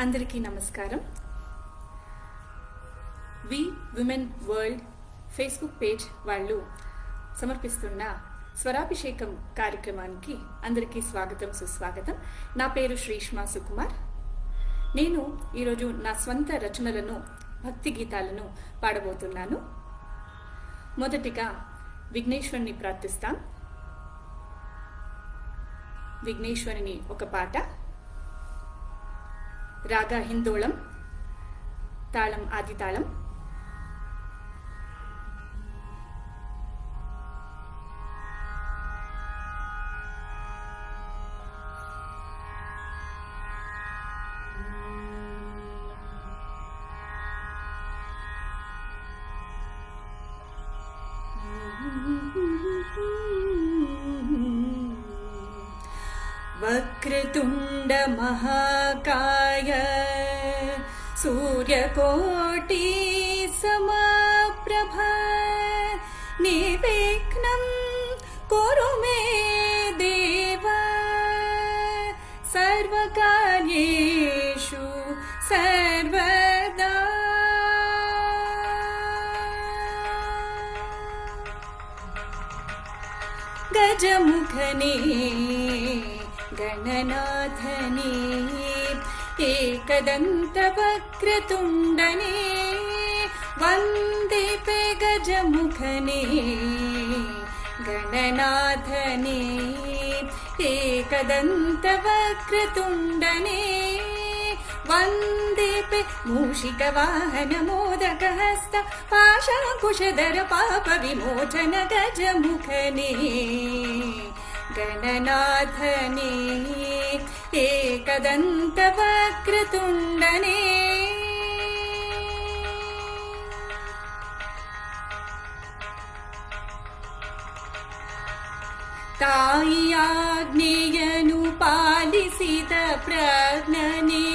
అందరికీ నమస్కారం. వి women world Facebook page వాళ్ళు సమర్పిస్తున్న స్వరాభిషేకం కార్యక్రమానికి అందరికీ స్వాగతం, సుస్వాగతం. నా పేరు శ్రీష్మా సుకుమార్. నేను ఈరోజు నా స్వంత రచనలను, భక్తి గీతాలను పాడబోతున్నాను. మొదటిగా విఘ్నేశ్వరుని ప్రార్థిస్తాం. విఘ్నేశ్వరుని ఒక పాట. రాగ హిందోళం, తాళం ఆది తాళం. वक्रतुंड महाकाय सूर्यकोटि समप्रभ निर्विघ्नं कुरु मे देव सर्वकार्येषु सर्वदा. गजमुखने गणनाथने एकदन्तवक्रतुण्डने वन्दे गजमुखने गणनाथने एकदन्तवक्रतुण्डने वन्दे मूषिकवाहनमोदकहस्त पाशाङ्कुशधर पापविमोचन गजमुखने गणनाथने एकदन्तवक्रतुण्डने. ತಾಯಿಯಾಜ್ಞೆಯನ್ನು ಪಾಲಿಸಿದ ಪ್ರಜ್ಞನೆ,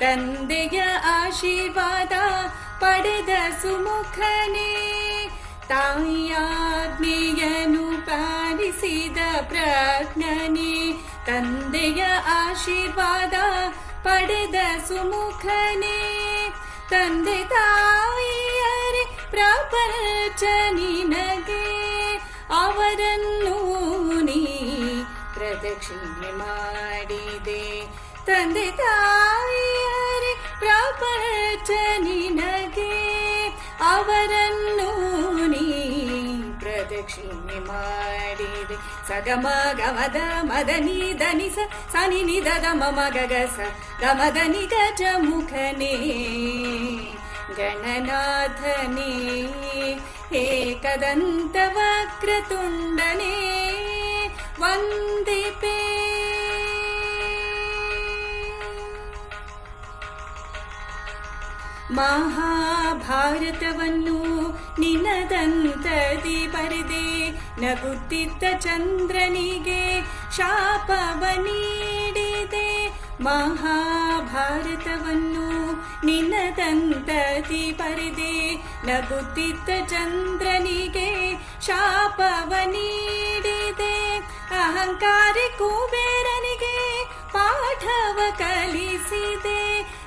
ತಂದೆಯ ಆಶೀರ್ವಾದ ಪಡೆದ ಸುಮುಖನೇ. ತಾಯಿಯಾಜ್ಞೆಯನ್ನು ಪಾಲಿಸಿದ ಪ್ರಜ್ಞನೆ, ತಂದೆಯ ಆಶೀರ್ವಾದ ಪಡೆದ ಸುಮುಖನೇ. ತಂದೆ ತಾಯಿಯರೇ ಪ್ರಪಂಚ ನಿನಗೆ, ಅವರನ್ನು ನೀ ಪ್ರದಕ್ಷಿಣೆ ಮಾಡಿದೆ. ತಂದೆ ತಾಯಿಯರೇ ಪ್ರಪಂಚ ನಿನಗೆ, ಅವರನ್ನು ನೀ ಪ್ರದಕ್ಷಿಣೆ ಮಾಡಿದೆ. ಸಗಮ ಗಮದ ಮದನಿ ದನಿಸ ಸನಿ ನಿದದ ಮಮ ಗಗಸ ಗಮದನಿ ಗಜ ಮುಖನೇ ಗಣನಾಥನೇ ಏಕದಂತ ವಕ್ರತುಂಡನೇ ವಂದೇ ಪೇ. ಮಹಾಭಾರತವನ್ನು ನಿನದಂತದಿ ಬರೆದೆ, ನಗುತ್ತಿದ್ದ ಚಂದ್ರನಿಗೆ ಶಾಪವ ನೀಡಿದೆ. ಮಹಾಭಾರತವನ್ನು ನಿನದಂತದಿ ಬರೆದೆ, ನಗುತ್ತಿದ್ದ ಚಂದ್ರನಿಗೆ ಶಾಪವ ನೀಡಿದೆ. ಅಹಂಕಾರಿ ಕುಬೇರನಿಗೆ ಪಾಠವ ಕಲಿಸಿದೆ,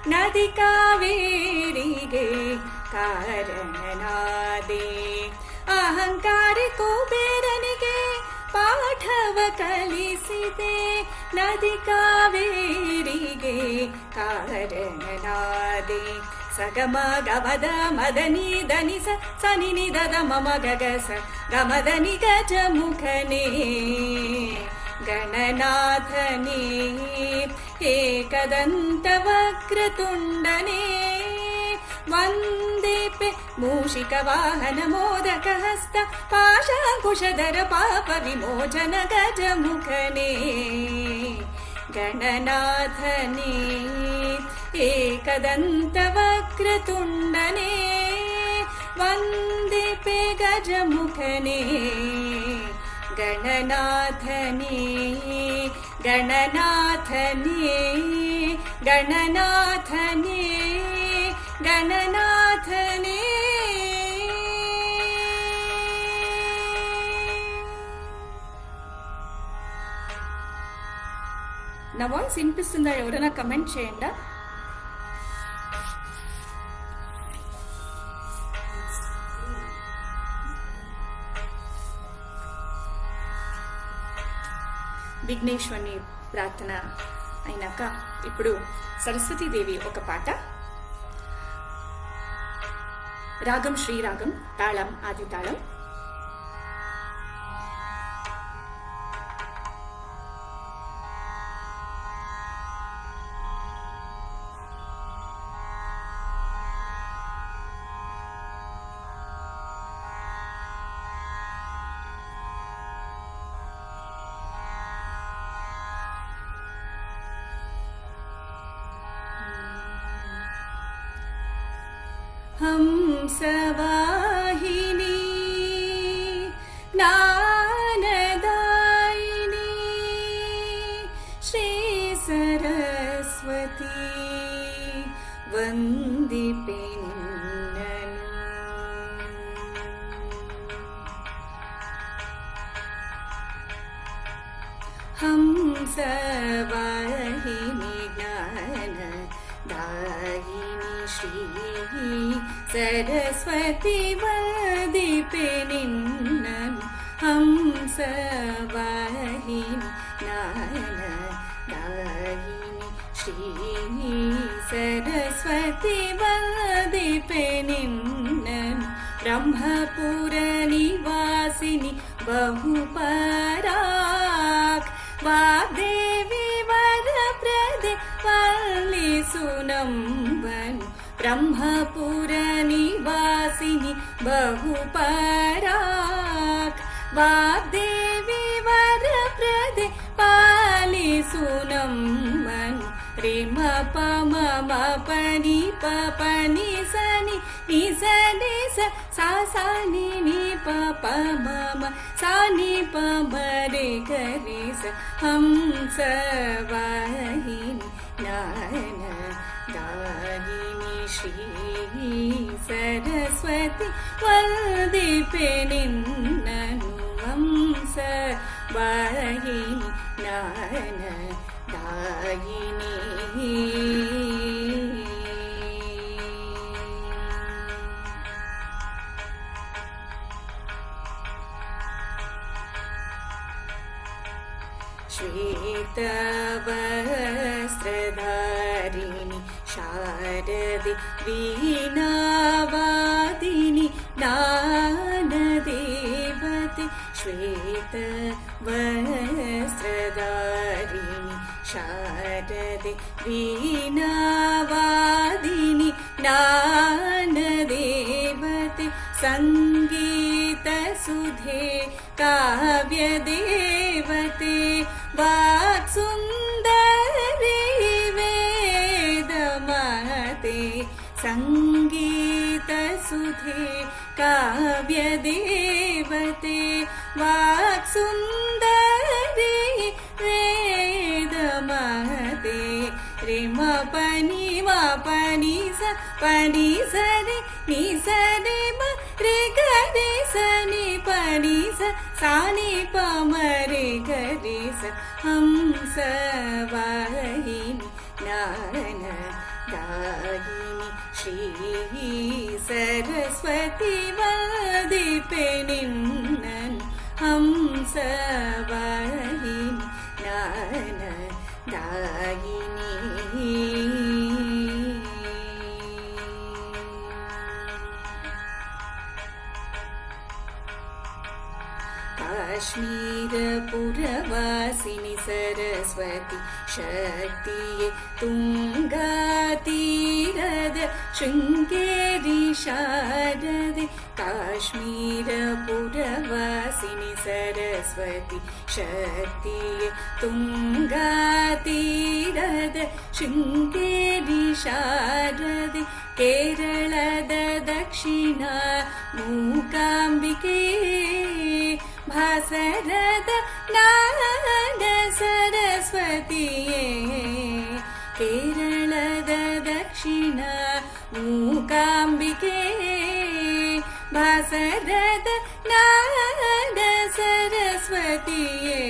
ನದಿ ಕಾವೇರಿಗೆ ಕಾರಣನಾದೆ. ಅಹಂಕಾರಿ ಕುಬೇರನಿಗೆ ಪಾಠವ ಕಲಿಸಿದೆ, ನದಿ ಕಾವೇರಿಗೆ ಕಾರಣನಾದೆ. ಸಗಮ ಗಮದ ಮದನಿ ದನಿಸ ಸನಿ ನಿದದ ಮಮ ಗಗಸ ಗಮದನಿ ಗಜ ಮುಖನೇ ಗಣನಾಥನೇ ಏಕದಂತ ವಕ್ರತುಂಡನೇ ವಂದೇ ಪೇ. ಮೂಷಿಕ ವಾಹನ ಮೋದಕ ಹಸ್ತ ಪಾಶಾಂಕುಶಧರ ಪಾಪ ವಿಮೋಚನ ಗಜ ಮುಖನೇ ಗಣನಾಥನೇ ಏಕದಂತ ವಕ್ರತುಂಡನೇ ವಂದೇ ಪೇ ಗಜ ಮುಖನೇ ಗಣನಾಥನೇ ಗಣನಾಥನೇ ಗಣನಾಥನೇ ಗಣನಾಥನೇ. నా వాయిస్ వినిపిస్తుందా? ఎవరైనా కమెంట్ చేయండి. విఘ్నేశ్వరుని ప్రార్థన అయినాక ఇప్పుడు సరస్వతీదేవి ఒక పాట. రాగం శ్రీరాగం, తాళం ఆది తాళం. हंसवाहिनी ज्ञानदायिनी श्री सरस्वती वंदिपे निन्ननु. हंसवाहिनी ज्ञानदायिनी श्री सरस्वती वंदिपे निन्ननु. हंसवाहिनी ज्ञानदायिनी श्री सरस्वती वंदिपे निन्ननु. ब्रह्मपुर निवासिनी बहुपराक् वाग्देवी वरप्रदे वल्लिसुनम्बनु. ब्रह्मपुर निवासिनी बहुपराक् वाग्देवी वरप्रदे पालिसुनम्बनु. रे म प म म प नि प प नि स नि नि स नि स सा सा नि नि प प म म सा नि प म रे ग रे स. हंसवाहिनी ज्ञानदायिनी श्री सरस्वती वंदिपे निन्ननु. हंसवाहिनी ज्ञानदायिनी. श्वेतवस्त्रधारिणी शारदे वीणावादिनी ज्ञानदेवते. श्वेतवस्त्रधारिणी शारदे वीणावादिनी ज्ञानदेवते. संगीतसुधे काव्यदेवते वाक्सुन्दरी वेदमाते. संगीतसुधे काव्यदेवते वाक्सुन्दरी वेदमाते. रे म प नि म प नि स प नि स रे नि स रे म रे ग रे स नि प नि स सा नि प म रे ग रे स. हंसवाहिनी ज्ञानदायिनी श्री सरस्वती वंदिपे निन्ननु. हंसवाहिनी ज्ञानदायिनी. काश्मीरपुरवासिनी सरस्वती शक्तिये तुङ्गातीरद शृङ्गेरी शारदे. काश्मीरपुरवासिनी सरस्वती शक्तिये तुङ्गातीरद शृङ्गेरी शारदे. केरळद दक्षिणा मूकाम्बिके भासरद ज्ञान सरस्वतीये. केरळद दक्षिणा मूकाम्बिके भासरद ज्ञान सरस्वतीये.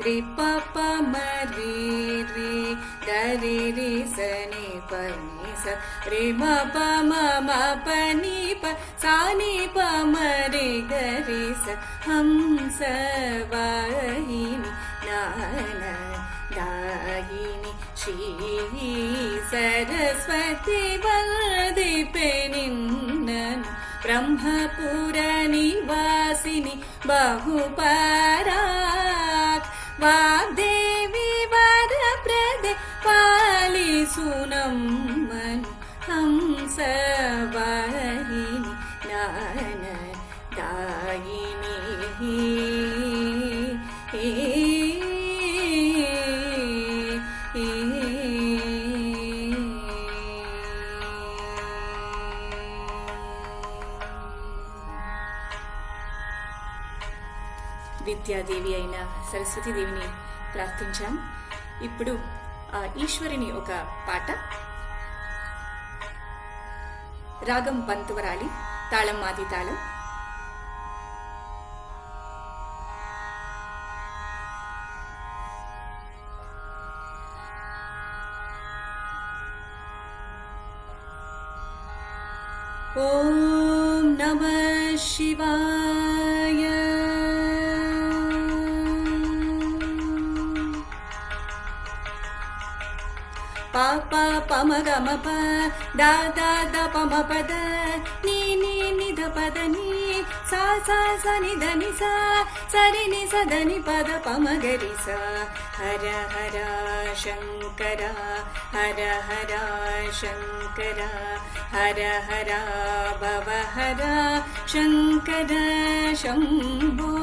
रे प प म रे रे ग रे रे स नि प नि स रे म प म म प नि प सा नि प म रे ग रे स. हंसवाहिनी ಜ್ಞಾನದಾಯಿನಿ ಶ್ರೀ ಸರಸ್ವತಿ ವಂದಿಪೆ ನಿನ್ನನು ಬ್ರಹ್ಮಪುರ ನಿವಾಸಿನಿ ಬಹುಪರಾಕ್ ವಾಗ್ದೇವಿ ವರಪ್ರದೆ ಪಾಲಿಸು ನಮ್ಮನು ಹಂಸವಾಹಿನಿ ಜ್ಞಾನದಾಯಿನಿ విద్యాదేవి అయిన సరస్వతీదేవిని ప్రార్థించాం. ఇప్పుడు ఆ ఈశ్వరిని ఒక పాట, రాగం బంతువరాలి, తాళం మాది తాళం. ఓం నమః శివాయ. పాప పమ గమ ప దా దా ద పమ పద నీ నీ నిధ పద నీ సా సా స నిధ ని సా సరి ని స ధ ని పద పమ గరి స. హర హర శంకర హర హర శంకర హర హర భవ హర శంకర శంభో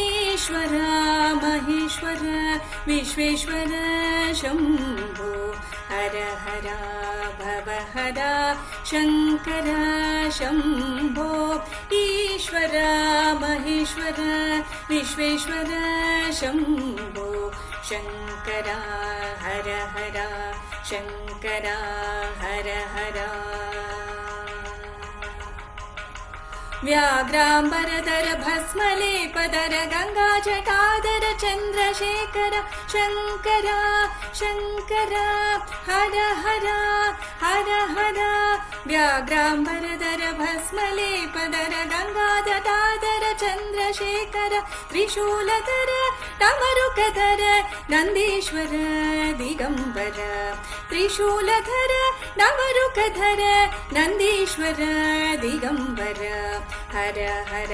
ఈశ్వర మహేశ్వర విశ్వేశ్వర శంభో. హర హర భవ హర శంకర శంభో ఈశ్వర మహేశ్వర విశ్వేశ్వర శంభో. శంకర హర హర శంకర హర హర. व्याघ्राम्बरधर भस्मलेपधर गङ्गाजटाधर चन्द्रशेखर शङ्कर शङ्कर हर हर हर हर. व्याघ्राम्बरधर भस्मलेपधर गङ्गाजटाधर चन्द्रशेखर त्रिशूलधर डमरुकधर नन्दीश्वर दिगम्बर. त्रिशूलधर डमरुकधर नन्दीश्वर दिगम्बर. हर हर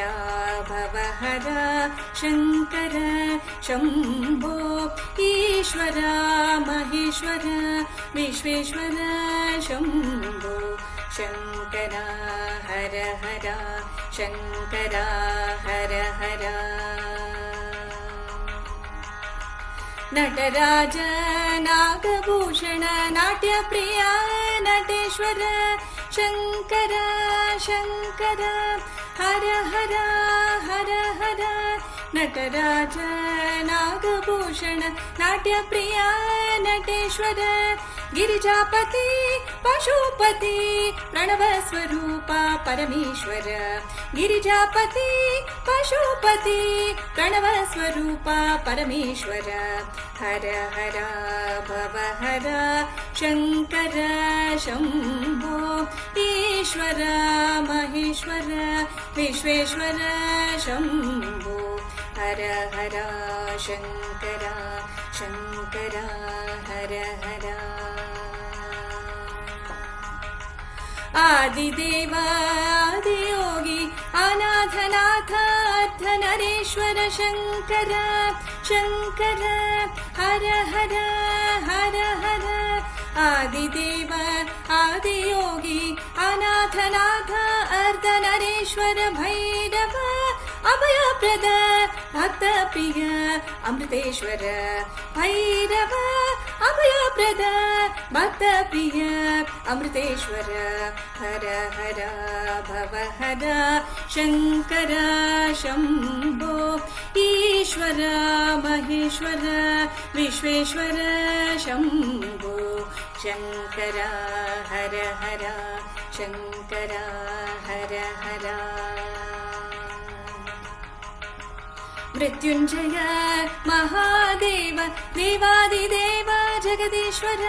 भव हर शङ्कर शम्भो ईश्वर महेश्वर विश्वेश्वर शम्भो. शङ्कर हर हर शङ्कर हर हर. नटराज नागभूषण नाट्यप्रिय नटेश्वर शङ्कर शङ्कर हर हर हर हर. नटराज नागभूषण नाट्यप्रिय नटेश्वर गिरिजापति पशुपति प्रणवस्वरूप परमेश्वर. गिरिजापति पशुपति प्रणवस्वरूप परमेश्वर. हर हर भव हर शङ्कर शम्भो ईश्वर महेश्वर विश्वेश्वर शम्भो. हर हर शङ्कर शङ्कर हर हर. आदिदेव आदियोगी अनाथनाथ अर्धनरेश्वर शङ्कर शङ्कर हर हर हर हर. आदिदेव आदियोगी अनाथनाथ अर्धनरेश्वर भैरव अभयप्रद भक्तप्रिय अमृतेश्वर. भैरव अभयप्रद भक्तप्रिय अमृतेश्वर. हर हर भव हर शङ्कर शम्भो ईश्वर महेश्वर विश्वेश्वर शम्भो. शङ्कर हर हर शङ्कर हर हर. मृत्युञ्जय महादेव देवादिदेव जगदीश्वर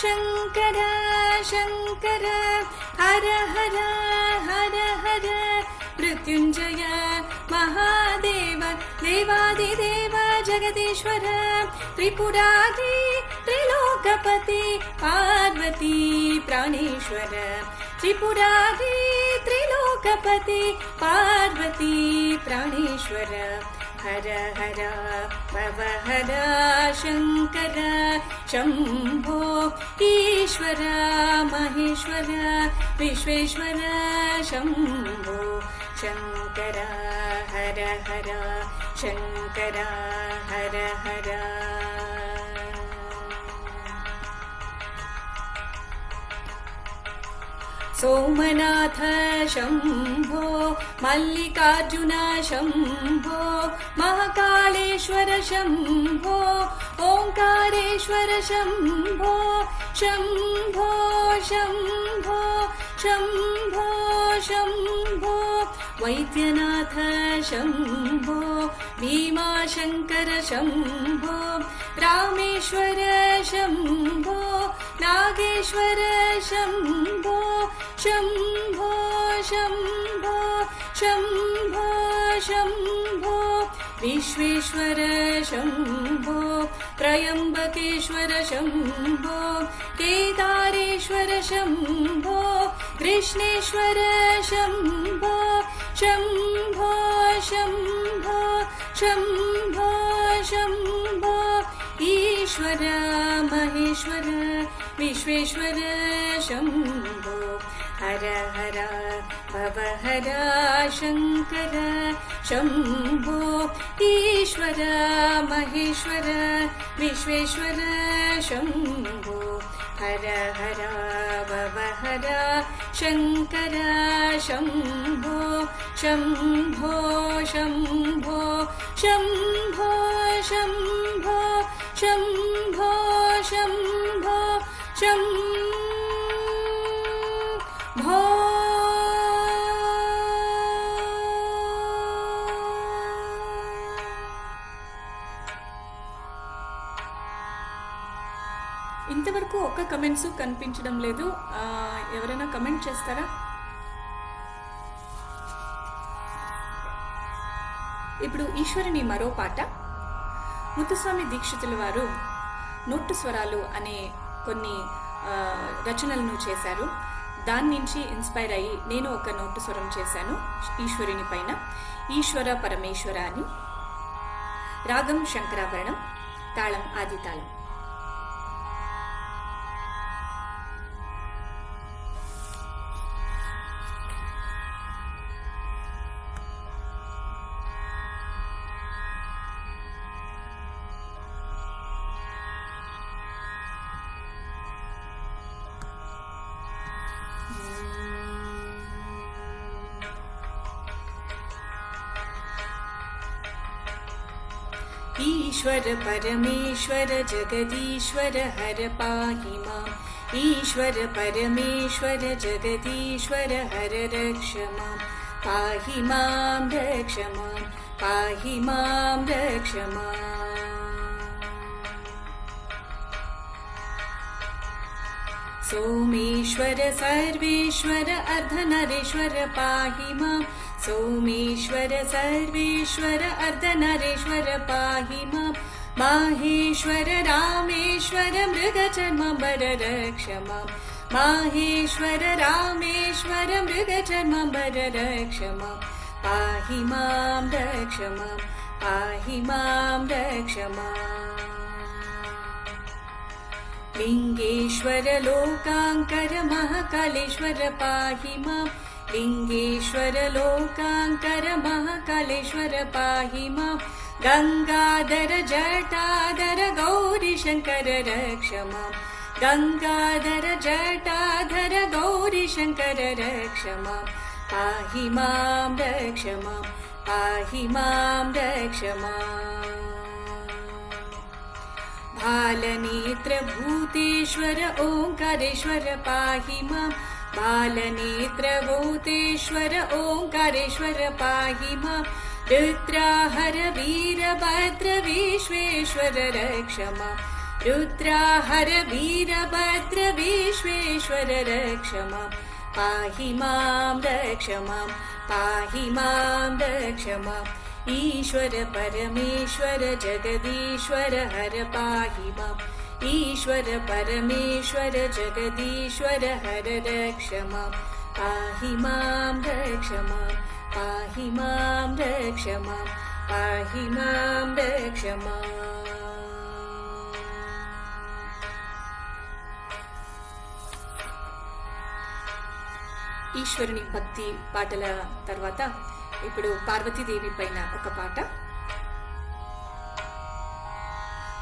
शङ्कर शङ्कर हर हर हर हर. मृत्युञ्जय महादेव देवादिदेव जगदीश्वर त्रिपुरारी त्रिलोकपति पार्वती प्राणेश्वर त्रिपुरारी त्रिलोकपति पार्वती प्राणेश्वर हर हर भव हर शङ्कर शम्भो ईश्वर महेश्वर विश्वेश्वर शम्भो शङ्कर हर हर शङ्कर हर हर सोमनाथ शम्भो मल्लिकार्जुन शम्भो महाकालेश्वर शम्भो ओंकारेश्वर शम्भो शम्भो शम्भो शम्भो शम्भो वैद्यनाथ शम्भो भीमाशङ्कर शम्भो रामेश्वर शम्भो नागेश्वर शम्भो शम्भो शम्भो शम्भो शम्भो विश्वेश्वर शम्भो त्र्यम्बकेश्वर शम्भो केदारेश्वर शम्भो कृष्णेश्वर शम्भो शम्भो शम्भो शम्भो शम्भो ईश्वर महेश्वर विश्वेश्वर शम्भो हर हर भव हर शङ्कर शम्भो ईश्वर महेश्वर विश्वेश्वर शम्भो हर हर भव हर शङ्कर शम्भो शम्भो शम्भो शम्भो शम्भो शम्भो शम्भो शम्भो ఇంతవరకు ఒక్క కమెంట్స్ కనిపించడం లేదు. ఎవరైనా కమెంట్ చేస్తారా? ఇప్పుడు ఈశ్వరుని మరో పాట ముత్తుస్వామి దీక్షితుల వారు నోట్టు స్వరాలు అనే కొన్ని రచనలను చేశారు. దాని నుంచి ఇన్స్పైర్ అయ్యి నేను ఒక నోట్టు స్వరం చేశాను ఈశ్వరుని పైన. ఈశ్వర పరమేశ్వర అని. రాగం శంకరాభరణం, తాళం ఆది తాళం. ईश्वर परमेश्वर जगदीश्वर हर पाहि माम् ईश्वर परमेश्वर जगदीश्वर हर रक्ष माम् पाहि माम् रक्ष माम् पाहि माम् रक्ष माम् सोमेश्वर सर्वेश्वर अर्धनरेश्वर पाहि माम् सोमेश्वर सर्वेश्वर अर्धनरेश्वर पाहि माम् माहेश्वर रामेश्वर मृगचर्मम्बर रक्ष माम् माहेश्वर रामेश्वर मृगचर्मम्बर रक्ष माम् पाहि माम् रक्ष माम् पाहि माम् रक्ष माम् लिङ्गेश्वर लोकाङ्कर महाकालेश्वर पाहि माम् लिङ्गेश्वर लोकाङ्कर महाकालेश्वर पाहि माम् गङ्गाधर जटाधर गौरीशङ्कर रक्ष माम् गङ्गाधर जटाधर गौरीशङ्कर रक्ष माम् पाहि माम् रक्ष माम् पाहि माम् रक्ष माम् बालनेत्र भूतेश्वर ओङ्कारेश्वर पाहि माम् बालनेत्र भूतेश्वर ओङ्कारेश्वर पाहि माम् रुद्राहर वीरभद्र विश्वेश्वर रक्ष माम् रुद्राहर वीरभद्र विश्वेश्वर रक्ष माम् पाहि माम् रक्ष माम् पाहि मां रक्ष माम् ईश्वर परमेश्वर जगदीश्वर हर पाहि माम् ईश्वर परमेश्वर जगदीश्वर हर रक्ष माम् पाहि मां रक्ष माम् पाहि मां रक्ष माम् पाहि मां रक्ष माम्. ఈశ్వరుని భక్తి పాటల తర్వాత ఇప్పుడు పార్వతీదేవి పైన ఒక పాట.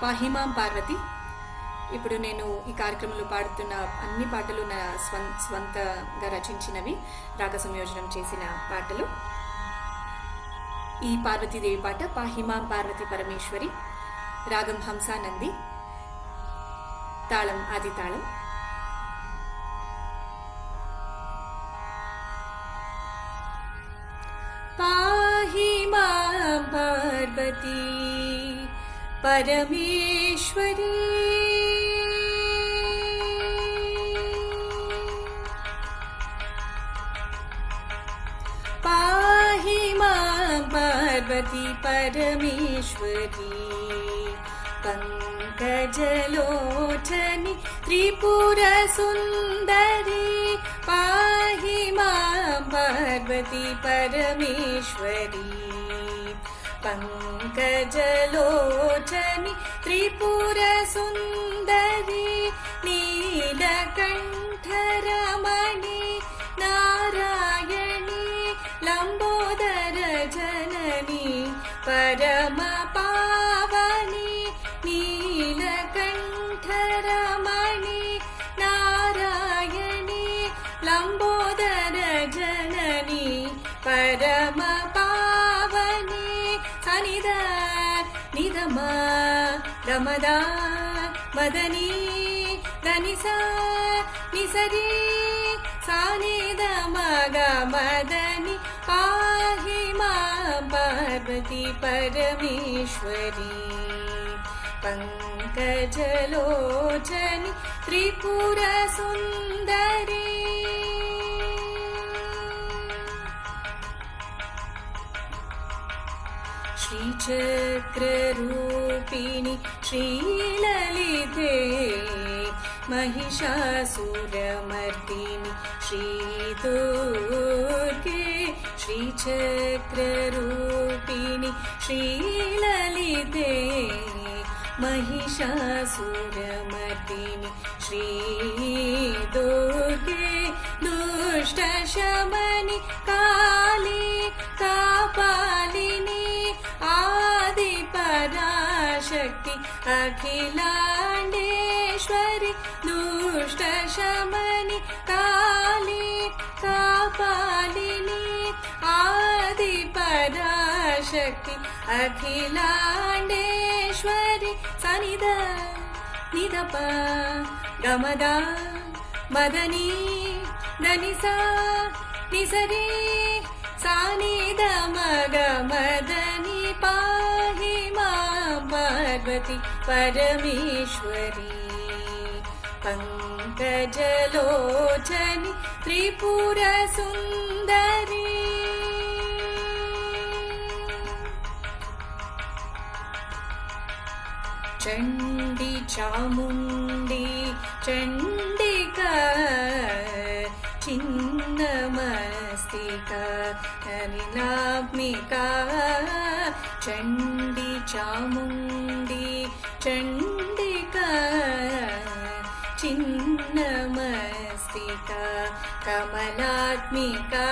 పాహిమాం పార్వతి. ఇప్పుడు నేను ఈ కార్యక్రమంలో పాడుతున్న అన్ని పాటలు నా స్వంతంగా రచించినవి, రాగ సంయోజనం చేసిన పాటలు. ఈ పార్వతీదేవి పాట పాహిమాం పార్వతి పరమేశ్వరి, రాగం హంసానంది, తాళం ఆది తాళం. पाहि मां पार्वती परमेश्वरी पाहि मां पार्वती परमेश्वरी पंकजलोचनि त्रिपुरसुन्दरी पाहि मां पार्वती परमेश्वरी पंकजलोचनि त्रिपुरसुन्दरी नीलकण्ठरमणि नारायणी लम्बोदर जननी परमपावनी नीलकण्ठरमणि नारायणी लम्बोदर जननी परमपावनी सनिद निधम गमदा मदनी दनिसा निसरी सानिद मग मदनी पाहि मां पार्वती परमेश्वरी पंकजलोचनि त्रिपुरसुन्दरी श्रीचक्ररूपिणि श्रीललिते महिषासुरमर्दिनि श्रीदुर्गे श्रीचक्ररूपिणि श्रीललिते महिषासुरमर्दिनि श्रीदुर्गे दुष्टशमनि काली कापालिनी आदिपराशक्ति अखिलाण्डेश्वरि दुष्टशमनि काली कापालिनी आदिपराशक्ति अखिलाण्डेश्वरि सनिद निदप गमदा मदनी दनिसा निसरी सानिद मग मदनी पाहि मां पार्वती परमेश्वरी पंकजलोचनि त्रिपुरसुन्दरी चण्डी चामुण्डी चण्डिका छिन्नमस्तिका हरिनात्मिका चण्डी चामुण्डी चण्डिका छिन्नमस्तिका कमलात्मिका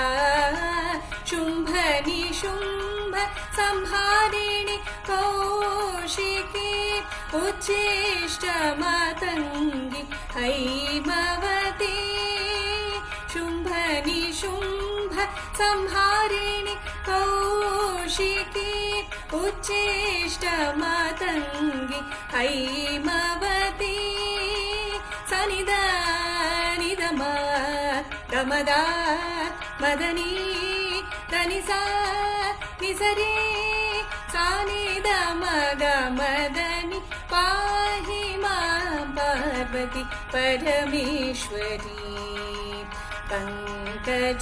शुम्भनिशुम्भ संहारिणि कौशिकी उच्छिष्टमातङ्गी हैमवती शुम्भनिशुम्भ संहारिणि कौशिकी उच्छिष्टमातङ्गी हैमवती सनिद निदम गमदा मदनी दनिसा निसरी सानिद मग मदनी पाहि मां पार्वती परमेश्वरी पङ्कजलोचनि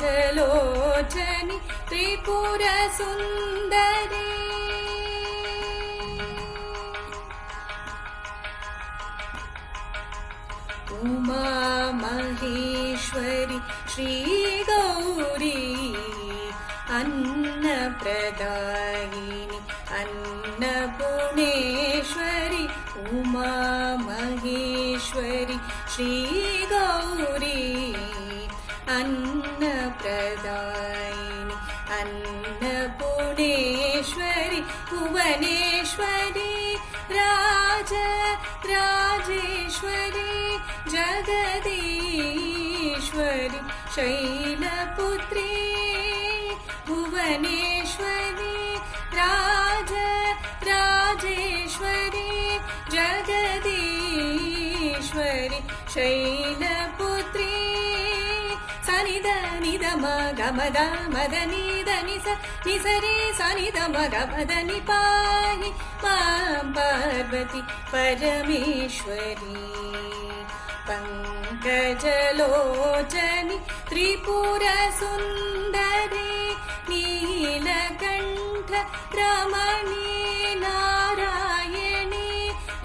त्रिपुरसुन्दरी उमा महेश्वरि श्रीगौरी अन्नप्रदायिनि अन्नपूर्णेश्वरि उमा महेश्वरि श्रीगौरी अन्नप्रदायिनि अन्नपूर्णेश्वरि भुवनेश्वरि राजेश्वरि जगदीश्वरि शैलपुत्री भुवनेश्वरि राजेश्वरि जगदीश्वरि शैलपुत्री सनिद निद मगमद मदनिद निस निसरे सनिद मगमद निपाहि मां पार्वती परमेश्वरी पङ्कजलोचनि त्रिपुरसुन्दरी नीलकण्ठ रमणी नारायणी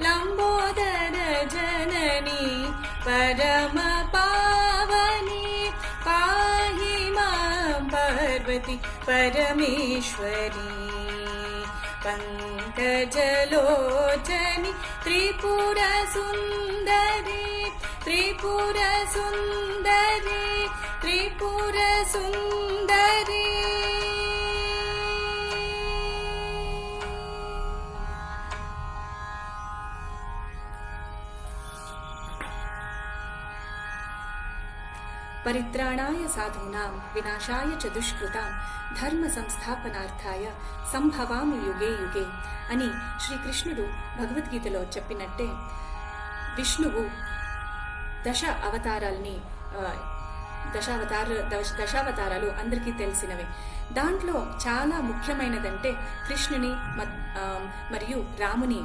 लम्बोदर जननी परमपावनी पाहि मां पार्वती परमेश्वरी पङ्कजलोचनि त्रिपुरसुन्दरी त्रिपुरसुन्दरी त्रिपुरसुन्दरी परित्राणाय साधूनां विनाशाय च दुष्कृतां ధర్మ సంస్థాపనార్థాయ సంభవామి యుగే యుగే అని శ్రీకృష్ణుడు భగవద్గీతలో చెప్పినట్టే విష్ణువు దశావతారాలు అందరికీ తెలిసినవే. దాంట్లో చాలా ముఖ్యమైనదంటే కృష్ణుని మరియు రాముని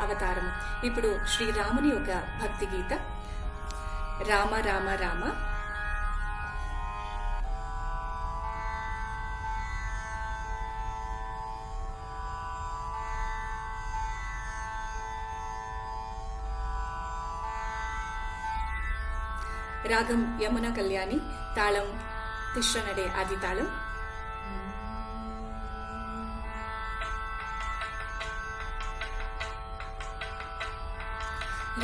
అవతారము. ఇప్పుడు శ్రీరాముని ఒక భక్తి గీత. రామ రామ రామ రాగం యమున కళ్యాణి, తాళం తిశ్రనడే ఆది తాళం.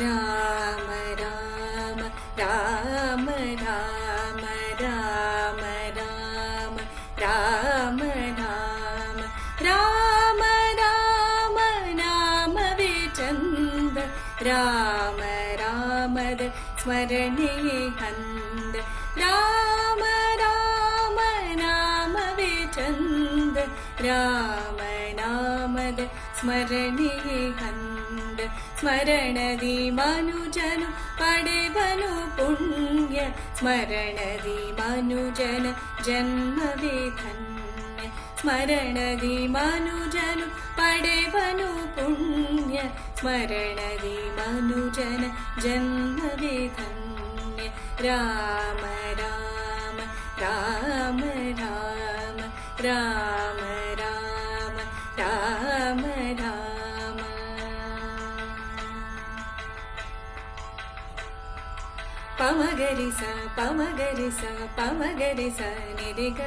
రామ రామ రామ రామ రామ రామ రామ రామ రామ రామ నామ విచంద రామ రామದ ಸ್ಮರಣೆ ಹಂದ ರಾಮ ರಾಮ ನಾಮವೇ ಚಂದ ರಾಮ ನಾಮದ ಸ್ಮರಣೆ ಹಂದ ಸ್ಮರಣದಿ ಮನುಜನು ಪಡೆವನು ಪುಣ್ಯ ಸ್ಮರಣದಿ ಮನುಜನ ಜನ್ಮವೇ ಧನ್ಯ ಸ್ಮರಣದಿ ಮನುಜನು ಪಡೆವನು ಪುಣ್ಯ ಸ್ಮರಣದಿ ಮನುಜನ ಜನ್ಮವೇ ಧನ್ಯ ರಾಮ ರಾಮ ರಾಮ ರಾಮ ರಾಮ ರಾಮ ರಾಮ ರಾಮ ಪಮಗರಿಸ ಪಮಗರಿಸ ಪಮಗರಿಸ ನಿರಿಗ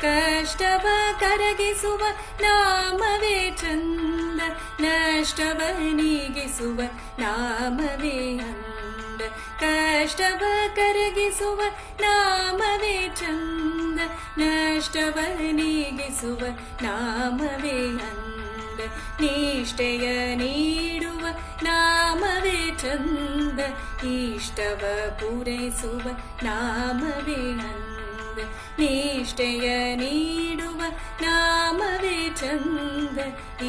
ಕಷ್ಟವ ಕರಗಿಸುವ ನಾಮವೇ ಚಂದ ನಷ್ಟವ ನೀಗಿಸುವ ನಾಮವೇ ಅಂದ ಕಷ್ಟವ ಕರಗಿಸುವ ನಾಮವೇ ಚಂದ ನಷ್ಟವ ನೀಗಿಸುವ ನಾಮವೇ ಅಂದ ನಿಷ್ಠೆಯ ನೀಡುವ ನಾಮವೇ ಚಂದ ಇಷ್ಟವ ಪೂರೈಸುವ ನಾಮವೇ ಅಂದ ನಿಷ್ಠೆಯ ನೀಡುವ ನಾಮವೇ ಚಂದ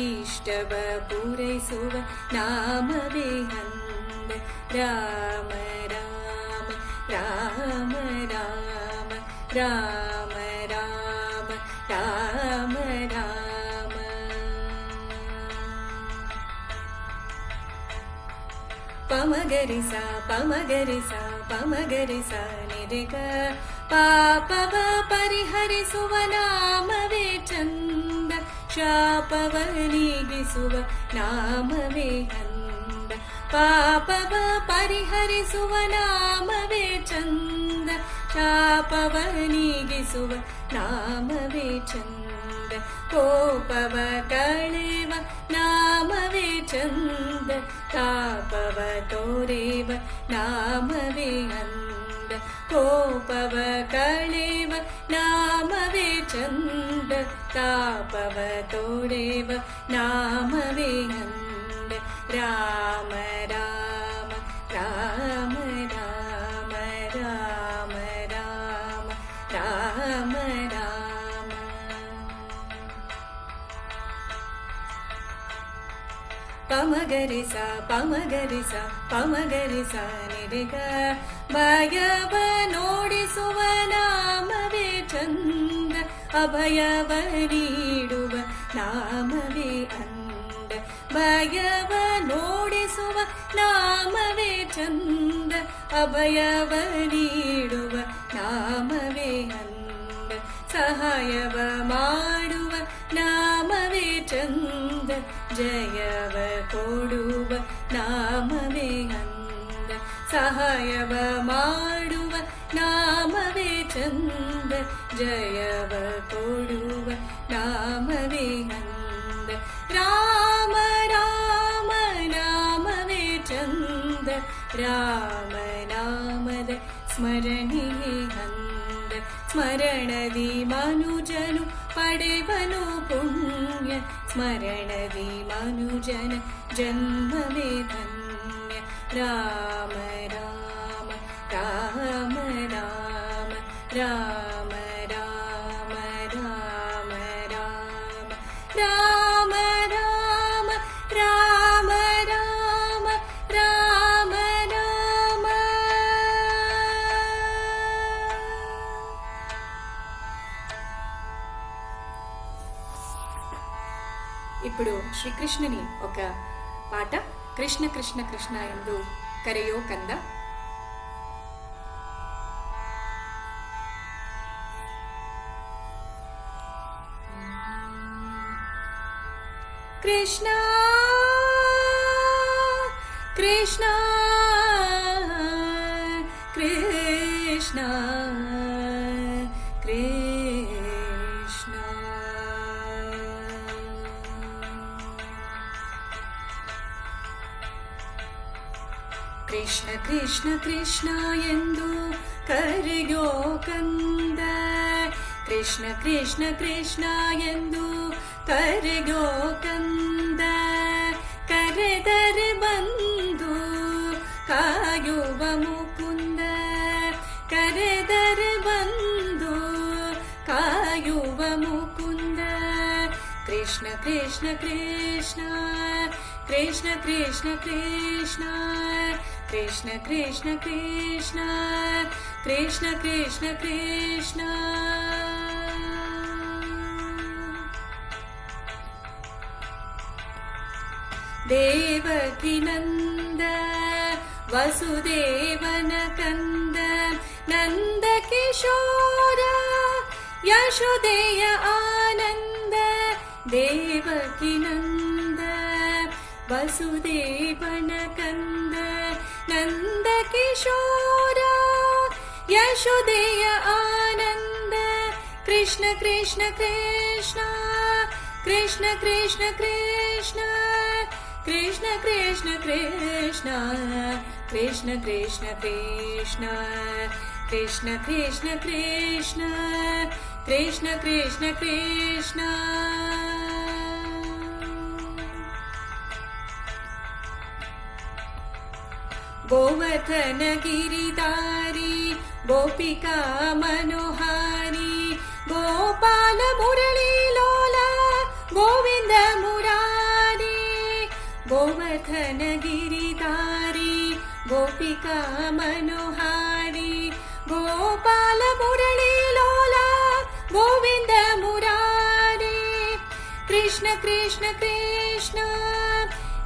ಇಷ್ಟವ ಪೂರೈಸುವ ನಾಮವೇ ಅಂದ ರಾಮ ರಾಮ ರಾಮ ರಾಮ ರಾಮ ರಾಮ ರಾಮ ರಾಮ ಪಮ ಪಮಗರಿ ಸ ಪಮಗರಿ ಸ ಪಮಗರಿ ಸ ನಿರಿಗ ಪಾಪವ ಪರಿಹರಿಸುವ ನಾಮವೇ ಚಂದ ಶಾಪವ ನೀಗಿಸುವ ನಾಮವೇ ಅಂದ ಪಾಪವ ಪರಿಹರಿಸುವ ನಾಮವೇ ಚಂದ ಶಾಪವ ನೀಗಿಸುವ ನಾಮವೇ ಚಂದ ಕೋಪವ ಕಳೆವ ನಾಮವೇ ಚಂದ ತಾಪವ ತೋರೇವ ನಾಮವೇ ಅಂದ ಕೋಪವ ಕಳೆವ ನಾಮವೇ ಚಂದ ತಾಪವ ತೋರೇವ ನಾಮವೇ ಅಂದ ರಾಮ ರಾಮ ರಾಮ ರಾಮ ರಾಮ ರಾಮ ರಾಮ ರಾಮ ಪಮಗರಿ ಸ ಪಮಗರಿ ಸ ಪಮಗರಿ ಸ ನಿರಿಗ ಭಯವ ನೋಡಿಸುವ ನಾಮವೇ ಚಂದ ಅಭಯವ ನೀಡುವ ನಾಮವೇ ಅಂದ ಭಯವ ನೋಡಿಸುವ ನಾಮವೇ ಚಂದ ಅಭಯವ ನೀಡುವ ನಾಮವೇ ಅಂದ ಸಹಾಯವ ಮಾಡುವ ನಾಮವೇ ಚಂದ ಜಯವ ಕೊಡುವ ನಾಮವೇ ಅಂದ ಸಹಾಯವ ಮಾಡುವ ನಾಮವೇ ಚಂದ ಜಯವ ಕೊಡುವ ನಾಮವೇ ಅಂದ ರಾಮ ರಾಮ ನಾಮವೇ ಚಂದ ರಾಮ ನಾಮದ ಸ್ಮರಣೆಯೇ ಅಂದ ಸ್ಮರಣದಿ ಮನುಜನು ಪಡೆವನು ಪುಣ್ಯ ಸ್ಮರಣದಿ ಮನುಜನ ಜನ್ಮವೇ ಧನ್ಯ ರಾಮ ರಾಮ ರಾಮ ರಾಮ ರಾಮ ರಾಮ ರಾಮ ರಾಮ ರಾಮ ರಾಮ ರಾಮ ರಾಮ ರಾಮ ರಾಮ. ఇప్పుడు శ్రీకృష్ణుని ఒక పాట కృష్ణ కృష్ణ కృష్ణ ಎಂದು ಕರೆಯೋ ಕಂದ. ಕೃಷ್ಣ ಕೃಷ್ಣ ಕೃಷ್ಣ ಕೃಷ್ಣ ಕೃಷ್ಣ ಕೃಷ್ಣ ಕೃಷ್ಣ ಎಂದು ಕರೆಯೋ ಕಂದ ಕೃಷ್ಣ ಕೃಷ್ಣ ಕೃಷ್ಣ ಎಂದು ಕರೆಯೋ ಕಂದ ಕರೆದರೆ ಬಂದು ಕಾಯುವ ಮುಕುಂದ ಕರೆದರೆ ಬಂದು ಕಾಯುವ ಮುಕುಂದ ಕೃಷ್ಣ ಕೃಷ್ಣ ಕೃಷ್ಣ ಕೃಷ್ಣ ಕೃಷ್ಣ ಕೃಷ್ಣ ಕೃಷ್ಣ ಕೃಷ್ಣ ಕೃಷ್ಣ ಕೃಷ್ಣ ಕೃಷ್ಣ ಕೃಷ್ಣ. ದೇವಕಿ ನಂದ ವಸುದೇವನ ಕಂದ ನಂದ ಕಿಶೋರ ಯಶೋದೆಯ ಆನಂದ ದೇವಕಿ ನಂದ ವಸುದೇವನ ಕಂದ ನಂದ ಕಿಶೋರ ಯಶೋದೆಯ ಆನಂದ ಕೃಷ್ಣ ಕೃಷ್ಣ ಕೃಷ್ಣ ಕೃಷ್ಣ ಕೃಷ್ಣ ಕೃಷ್ಣ ಕೃಷ್ಣ ಕೃಷ್ಣ ಕೃಷ್ಣ ಕೃಷ್ಣ ಕೃಷ್ಣ ಕೃಷ್ಣ ಕೃಷ್ಣ ಕೃಷ್ಣ ಕೃಷ್ಣ ಕೃಷ್ಣ ಕೃಷ್ಣ ಕೃಷ್ಣ. ಗೋವರ್ಧನ ಗಿರಿಧಾರಿ ಗೋಪಿಕಾ ಮನೋಹಾರಿ ಗೋಪಾಲ ಮುರಳಿ ಲೋಲ ಗೋವಿಂದ ಮುರಾರಿ ಗೋವರ್ಧನ ಗಿರಿಧಾರಿ ಗೋಪಿಕಾ ಮನೋಹಾರಿ ಗೋಪಾಲ ಮುರಳಿ ಲೋಲ ಗೋವಿಂದ ಮುರಾರಿ ಕೃಷ್ಣ ಕೃಷ್ಣ ಕೃಷ್ಣ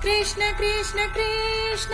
ಕೃಷ್ಣ ಕೃಷ್ಣ ಕೃಷ್ಣ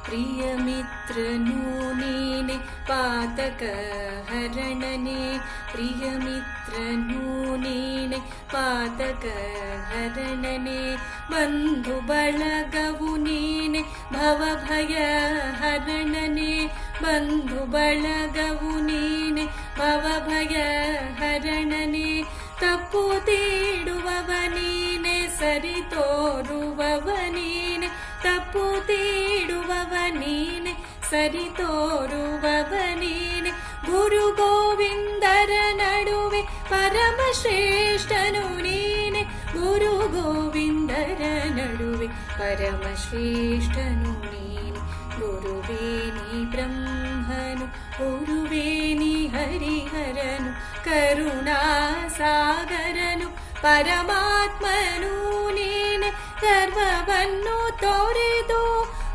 ಪ್ರಿಯಮಿತ್ರನು ನೀನೆ ಪಾತಕ ಹರಣನೆ ಪ್ರಿಯಮಿತ್ರನು ನೀನೆ ಪಾತಕ ಹರಣನೆ ಬಂಧು ಬಳಗವು ನೀನೆ ಭವಭಯ ಹರಣನೆ ಬಂಧು ಬಳಗವು ನೀನೆ ಭವಭಯ ಹರಣನೆ ತಪ್ಪು ತೀಡುವವ ನೀನೆ ಸರಿ ತೋರುವವ ನೀನೆ ತಪ್ಪು ತೀಡುವವ ನೀನೆ ಸರಿ ತೋರುವವ ನೀನೆ ಗುರು ಗೋವಿಂದರ ನಡುವೆ ಪರಮ ಶ್ರೇಷ್ಠನು ನೀನೆ ಗುರು ಗೋವಿಂದರ ನಡುವೆ ಪರಮ ಶ್ರೇಷ್ಠನು ನೀನೆ ಗುರುವೇ ನೀ ಬ್ರಹ್ಮನು ಗುರುವೇ ನೀ ಹರಿಹರನು ಕರುಣಾ ಸಾಗರನು ಪರಮಾತ್ಮನು ನೀನೆ ಸರ್ವವನ್ನು ತೋರಿದು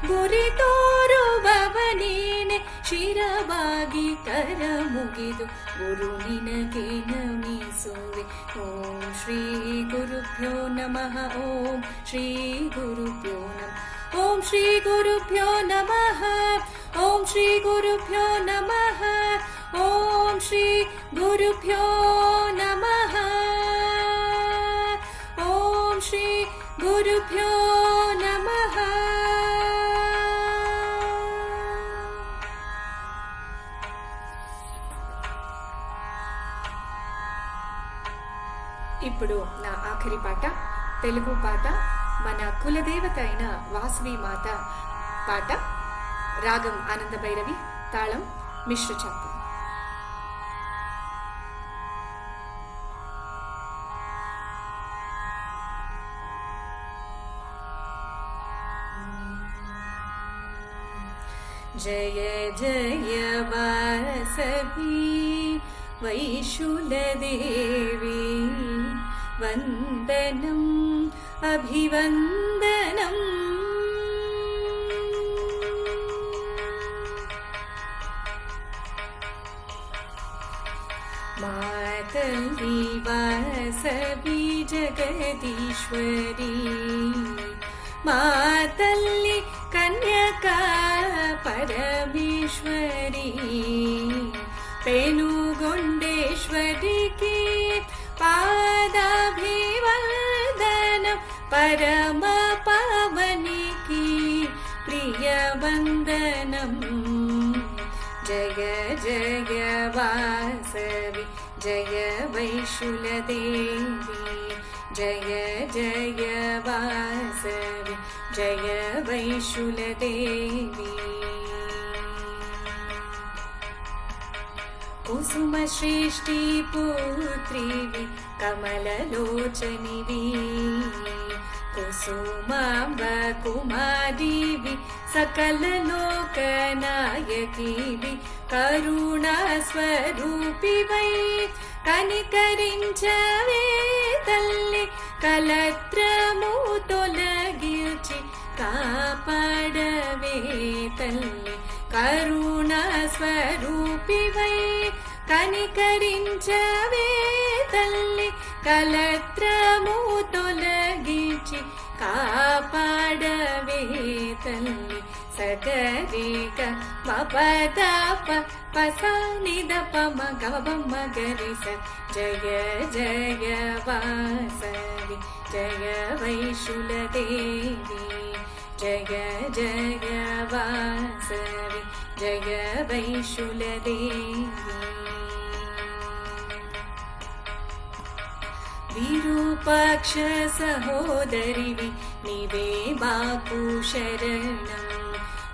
ಗುರಿ ತೋರುವವ ನೀನೆ ಶಿರವಾಗಿ ಕರ ಮುಗಿದು ಗುರು ನಿನಗೆ ನಮಿಸುವೆ ಓಂ ಶ್ರೀ ಗುರುಭ್ಯೋ ನಮಃ ಓಂ ಶ್ರೀ ಗುರುಭ್ಯೋ ನಮಃ ಓಂ ಶ್ರೀ ಗುರುಭ್ಯೋ ನಮಃ ಓಂ ಶ್ರೀ ಗುರುಭ್ಯೋ ನಮಃ ಓಂ ಶ್ರೀ ಗುರುಭ್ಯೋ ನಮಃ ಓಂ ಶ್ರೀ ಗುರುಭ್ಯೋ ನಮಃ. ఇప్పుడు నా ఆఖరి పాట తెలుగు పాట మన కులదేవత అయిన వాసవి మాత పాట. రాగం ఆనంద భైరవి, తాళం మిశ్ర చాపు. జయ జయ వాసవి వైశూలదేవి వందనం అభివందనం. మాతల్లి వాసవి జగదీశ్వరి మాతల్లి కన్యకా పరమేశ్వరి పెనుగొండేశ్వరికి పాదాభివందనం పరమ పవనికి ప్రియ వందనం. జయ జయ వాసవి జయ వైశూలదేవి జయ జయ వాసవి జయ వైశూలదేవి. కుసుమ శ్రేష్ఠి పుత్రివి కమలలోచనివి కుసుమాంబ కుమారివి సకల లోకనాయకివి కరుణా స్వరూపివై కనికరించవే తల్లి కలత్రము తొలగించి కాపాడవే తల్లి కరుణా స్వరూపివై కనికరించవే తల్లి కలత్రము తొలగించి కాపాడవే తల్లి. సగరిక పపదాప పసానిద పమ గమ గరిస. జయ జయ వాసవి జయ వైశూలదేవి జయ జయ వాసవి జయ వైశూలదేవి. విరూపాక్ష సహోదరివి నీవే మాకు శరణం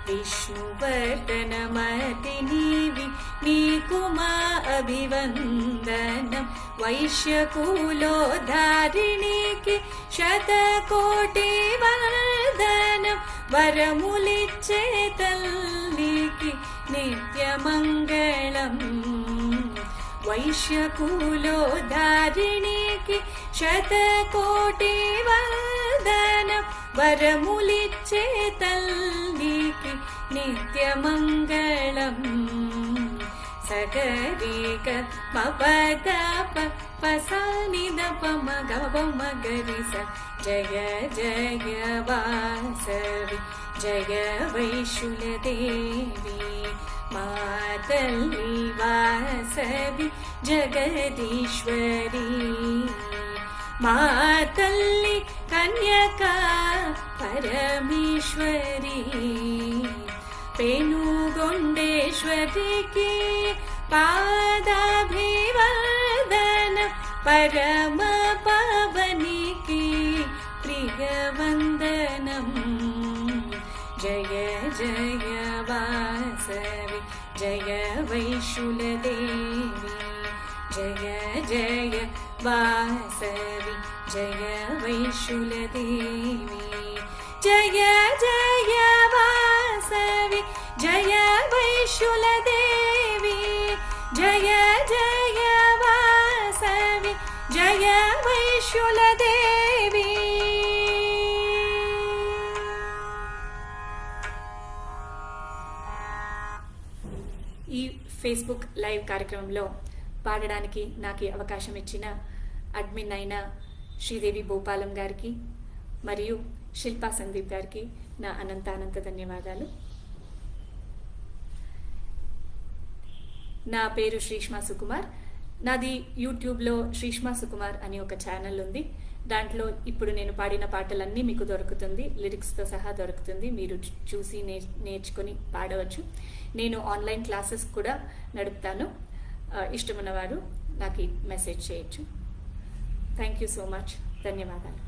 విష్ణువర్ధనమతినివి నీకు మా అభివందనం. వైశ్యకులోధారిణికి శతకోటి వందనం వరములిచ్చే తల్లికి నిత్యమంగళం. వైశ్యకులోధారిణికి శతకోటి వందనం వరములిచ్చే తల్లికి నిత్యమంగళం. సగరిక పపదాప పసానిద పమ గమ గరిస. జయ జయ వాసవి జయ వైశులదేవి మాతల్లి వాసవి జగదీశ్వరి మాతల్లి కన్యకా పరమేశ్వరి పెనుగొండేశ్వరికి పాదాభివందన పరమ పవనికి ప్రియవందనం జయ జయ వాసవి జయ వైశులదేవి జయ జయ వాసవి జయ వైశులదేవి జయ జయ వాసవి జయ వైశులదేవి జయ జయ వాసవి జయ వైశులదేవి. ఈ ఫేస్బుక్ లైవ్ కార్యక్రమంలో పాడడానికి నాకు అవకాశం ఇచ్చిన అడ్మిన్ అయిన శ్రీదేవి భూపాలం గారికి మరియు శిల్పా సందీప్ గారికి నా అనంత ధన్యవాదాలు. నా పేరు శ్రీష్మా సుకుమార్. నాది యూట్యూబ్లో శ్రీష్మా సుకుమార్ అని ఒక ఛానల్ ఉంది. దాంట్లో ఇప్పుడు నేను పాడిన పాటలన్నీ మీకు దొరుకుతుంది, లిరిక్స్తో సహా దొరుకుతుంది. మీరు చూసి నేర్చుకొని పాడవచ్చు. నేను ఆన్లైన్ క్లాసెస్ కూడా నడుపుతాను. ఇష్టమున్నవారు నాకు మెసేజ్ చేయొచ్చు. Thank you so much. ధన్యవాదాలు.